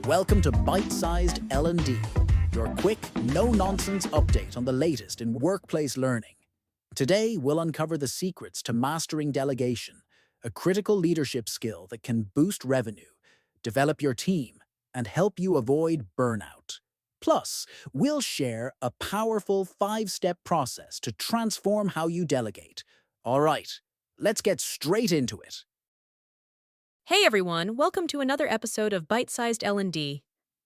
Welcome to Bite-Sized L&D, your quick, no-nonsense update on the latest in workplace learning. Today, we'll uncover the secrets to mastering delegation, a critical leadership skill that can boost revenue, develop your team, and help you avoid burnout. Plus, we'll share a powerful 5-step process to transform how you delegate. All right, let's get straight into it. Hey everyone, welcome to another episode of Bite-Sized L&D.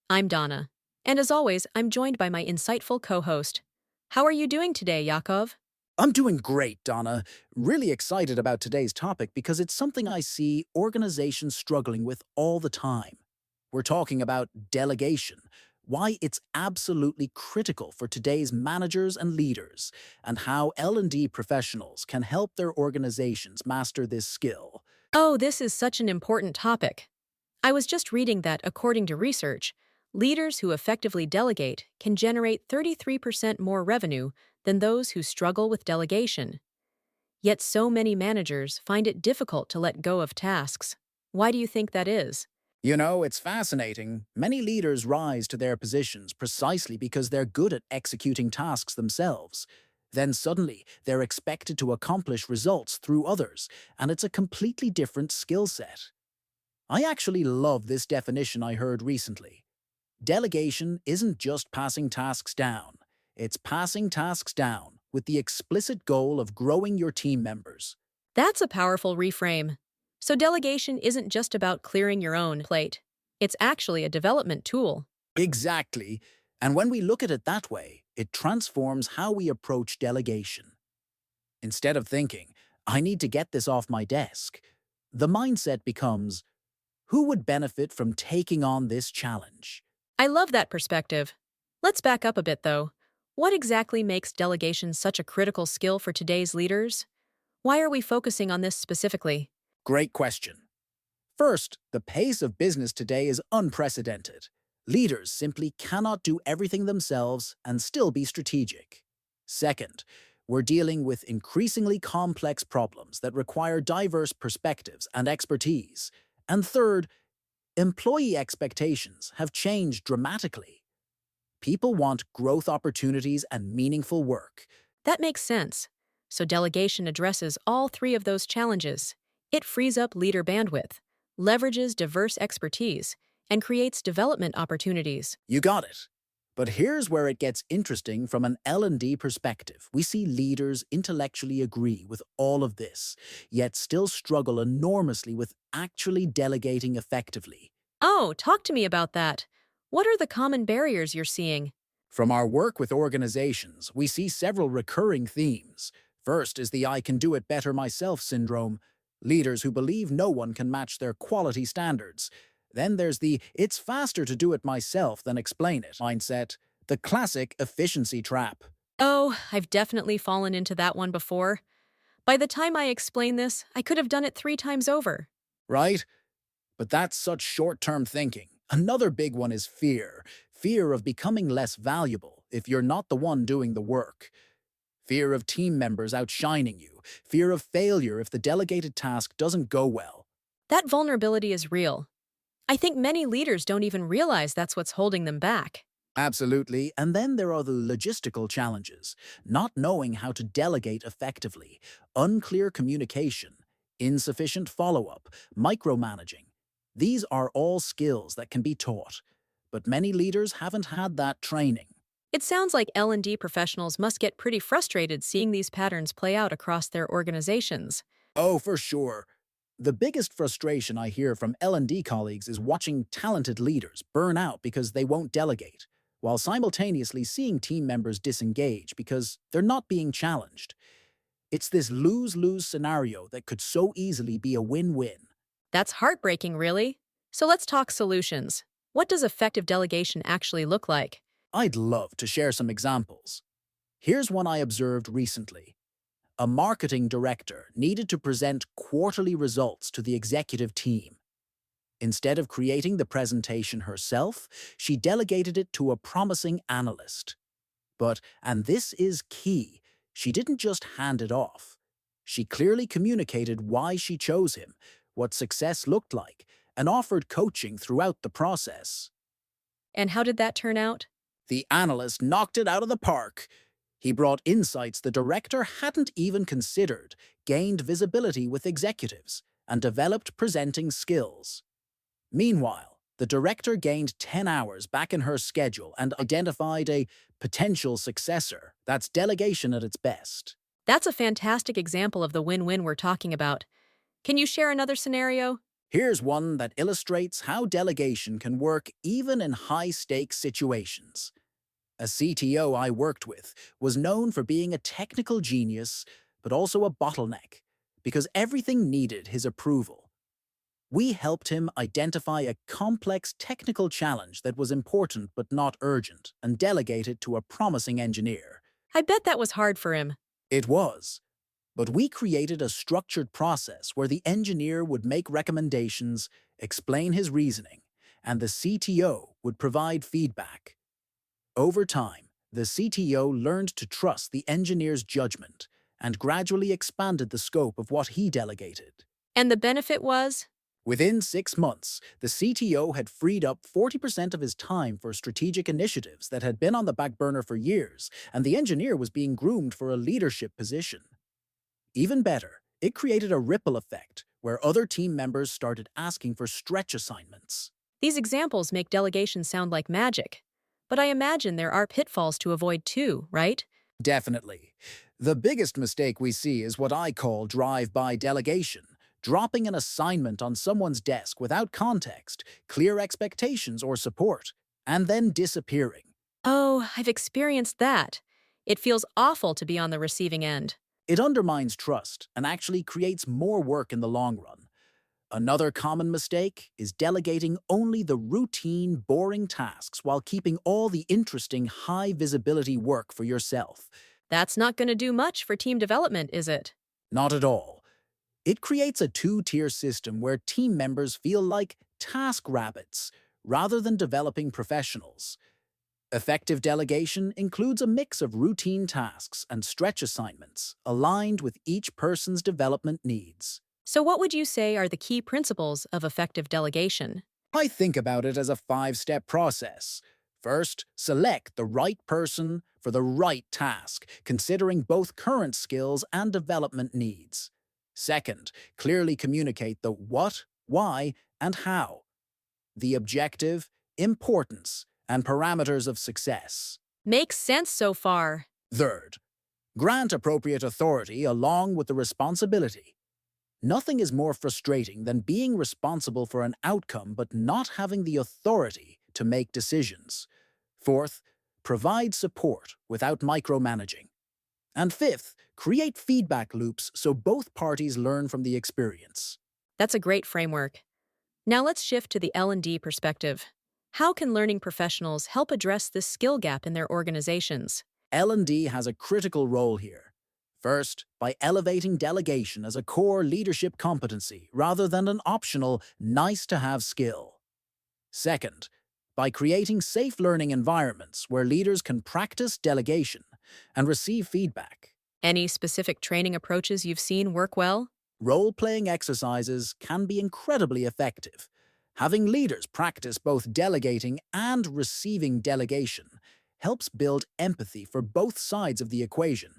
I'm Donna, and as always, I'm joined by my insightful co-host. How are you doing today, Yakov? I'm doing great, Donna. Really excited about today's topic because it's something I see organizations struggling with all the time. We're talking about delegation, why it's absolutely critical for today's managers and leaders, and how L&D professionals can help their organizations master this skill. Oh, this is such an important topic. I was just reading that, according to research, leaders who effectively delegate can generate 33% more revenue than those who struggle with delegation. Yet so many managers find it difficult to let go of tasks. Why do you think that is? You know, it's fascinating. Many leaders rise to their positions precisely because they're good at executing tasks themselves. Then suddenly, they're expected to accomplish results through others, and it's a completely different skill set. I actually love this definition I heard recently. Delegation isn't just passing tasks down. It's passing tasks down with the explicit goal of growing your team members. That's a powerful reframe. So delegation isn't just about clearing your own plate. It's actually a development tool. Exactly. And when we look at it that way, it transforms how we approach delegation. Instead of thinking, I need to get this off my desk, the mindset becomes, who would benefit from taking on this challenge? I love that perspective. Let's back up a bit, though. What exactly makes delegation such a critical skill for today's leaders? Why are we focusing on this specifically? Great question. First, the pace of business today is unprecedented. Leaders simply cannot do everything themselves and still be strategic. Second, we're dealing with increasingly complex problems that require diverse perspectives and expertise. And third, employee expectations have changed dramatically. People want growth opportunities and meaningful work. That makes sense. So delegation addresses all three of those challenges. It frees up leader bandwidth, leverages diverse expertise, and creates development opportunities. You got it. But here's where it gets interesting from an L&D perspective. We see leaders intellectually agree with all of this, yet still struggle enormously with actually delegating effectively. Oh, talk to me about that. What are the common barriers you're seeing? From our work with organizations, we see several recurring themes. First is the I can do it better myself syndrome, leaders who believe no one can match their quality standards. Then there's the it's faster to do it myself than explain it mindset, the classic efficiency trap. Oh, I've definitely fallen into that one before. By the time I explain this, I could have done it 3 times over. Right? But that's such short-term thinking. Another big one is fear. Fear of becoming less valuable if you're not the one doing the work. Fear of team members outshining you. Fear of failure if the delegated task doesn't go well. That vulnerability is real. I think many leaders don't even realize that's what's holding them back. Absolutely. And then there are the logistical challenges. Not knowing how to delegate effectively, unclear communication, insufficient follow-up, micromanaging. These are all skills that can be taught, but many leaders haven't had that training. It sounds like L&D professionals must get pretty frustrated seeing these patterns play out across their organizations. Oh, for sure. The biggest frustration I hear from L&D colleagues is watching talented leaders burn out because they won't delegate, while simultaneously seeing team members disengage because they're not being challenged. It's this lose-lose scenario that could so easily be a win-win. That's heartbreaking, really. So let's talk solutions. What does effective delegation actually look like? I'd love to share some examples. Here's one I observed recently. A marketing director needed to present quarterly results to the executive team. Instead of creating the presentation herself, she delegated it to a promising analyst. But, and this is key, she didn't just hand it off. She clearly communicated why she chose him, what success looked like, and offered coaching throughout the process. And how did that turn out? The analyst knocked it out of the park. He brought insights the director hadn't even considered, gained visibility with executives, and developed presenting skills. Meanwhile, the director gained 10 hours back in her schedule and identified a potential successor. That's delegation at its best. That's a fantastic example of the win-win we're talking about. Can you share another scenario? Here's one that illustrates how delegation can work even in high-stakes situations. A CTO I worked with was known for being a technical genius, but also a bottleneck, because everything needed his approval. We helped him identify a complex technical challenge that was important but not urgent and delegate it to a promising engineer. I bet that was hard for him. It was, but we created a structured process where the engineer would make recommendations, explain his reasoning, and the CTO would provide feedback. Over time, the CTO learned to trust the engineer's judgment and gradually expanded the scope of what he delegated. And the benefit was? Within 6 months, the CTO had freed up 40% of his time for strategic initiatives that had been on the back burner for years, and the engineer was being groomed for a leadership position. Even better, it created a ripple effect where other team members started asking for stretch assignments. These examples make delegation sound like magic. But I imagine there are pitfalls to avoid too, right? Definitely. The biggest mistake we see is what I call drive-by delegation, dropping an assignment on someone's desk without context, clear expectations, or support, and then disappearing. Oh, I've experienced that. It feels awful to be on the receiving end. It undermines trust and actually creates more work in the long run. Another common mistake is delegating only the routine, boring tasks while keeping all the interesting, high-visibility work for yourself. That's not going to do much for team development, is it? Not at all. It creates a two-tier system where team members feel like task rabbits rather than developing professionals. Effective delegation includes a mix of routine tasks and stretch assignments aligned with each person's development needs. So what would you say are the key principles of effective delegation? I think about it as a 5-step process. First, select the right person for the right task, considering both current skills and development needs. Second, clearly communicate the what, why, and how, the objective, importance, and parameters of success. Makes sense so far. Third, grant appropriate authority along with the responsibility. Nothing is more frustrating than being responsible for an outcome but not having the authority to make decisions. Fourth, provide support without micromanaging. And fifth, create feedback loops so both parties learn from the experience. That's a great framework. Now let's shift to the L&D perspective. How can learning professionals help address this skill gap in their organizations? L&D has a critical role here. First, by elevating delegation as a core leadership competency rather than an optional, nice-to-have skill. Second, by creating safe learning environments where leaders can practice delegation and receive feedback. Any specific training approaches you've seen work well? Role-playing exercises can be incredibly effective. Having leaders practice both delegating and receiving delegation helps build empathy for both sides of the equation.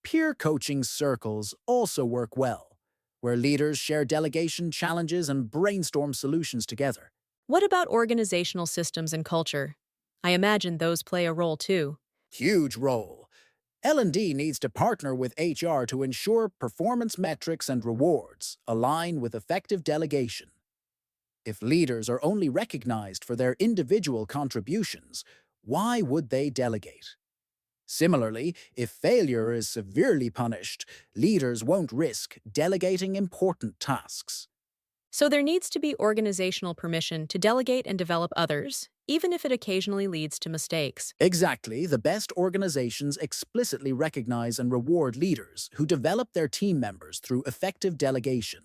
Peer coaching circles also work well, where leaders share delegation challenges and brainstorm solutions together. What about organizational systems and culture? I imagine those play a role too. Huge role. L&D needs to partner with HR to ensure performance metrics and rewards align with effective delegation. If leaders are only recognized for their individual contributions, why would they delegate? Similarly, if failure is severely punished, leaders won't risk delegating important tasks. So there needs to be organizational permission to delegate and develop others, even if it occasionally leads to mistakes. Exactly, the best organizations explicitly recognize and reward leaders who develop their team members through effective delegation.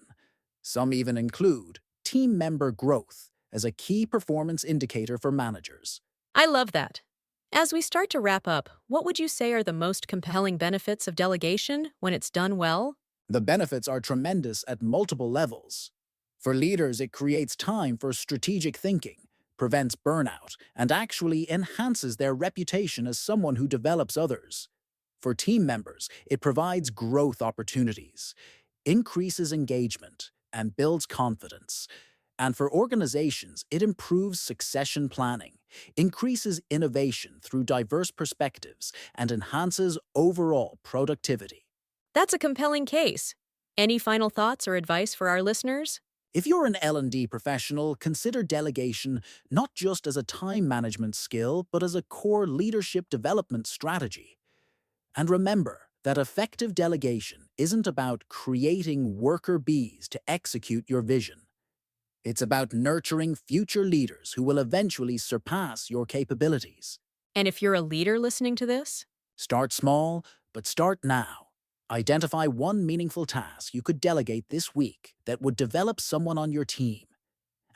Some even include team member growth as a key performance indicator for managers. I love that. As we start to wrap up, what would you say are the most compelling benefits of delegation when it's done well? The benefits are tremendous at multiple levels. For leaders, it creates time for strategic thinking, prevents burnout, and actually enhances their reputation as someone who develops others. For team members, it provides growth opportunities, increases engagement, and builds confidence. And for organizations, it improves succession planning, increases innovation through diverse perspectives, and enhances overall productivity. That's a compelling case. Any final thoughts or advice for our listeners? If you're an L&D professional, consider delegation not just as a time management skill, but as a core leadership development strategy. And remember that effective delegation isn't about creating worker bees to execute your vision. It's about nurturing future leaders who will eventually surpass your capabilities. And if you're a leader listening to this, Start small, but start now. Identify one meaningful task you could delegate this week that would develop someone on your team.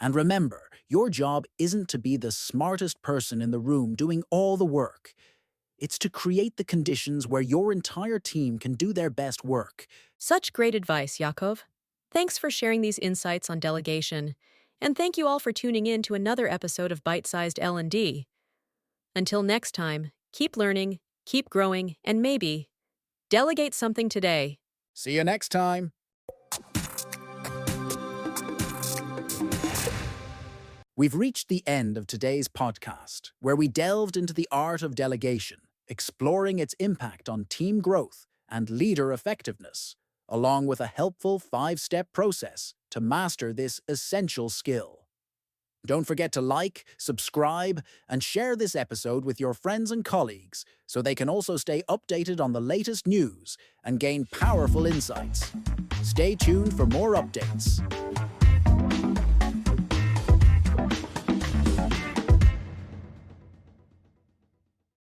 And remember, your job isn't to be the smartest person in the room doing all the work. It's to create the conditions where your entire team can do their best work. such great advice, Yakov. Thanks for sharing these insights on delegation, and thank you all for tuning in to another episode of Bite-Sized L&D. Until next time, keep learning, keep growing, and maybe delegate something today. See you next time. We've reached the end of today's podcast, where we delved into the art of delegation, exploring its impact on team growth and leader effectiveness, along with a helpful 5-step process to master this essential skill. Don't forget to like, subscribe, and share this episode with your friends and colleagues so they can also stay updated on the latest news and gain powerful insights. Stay tuned for more updates.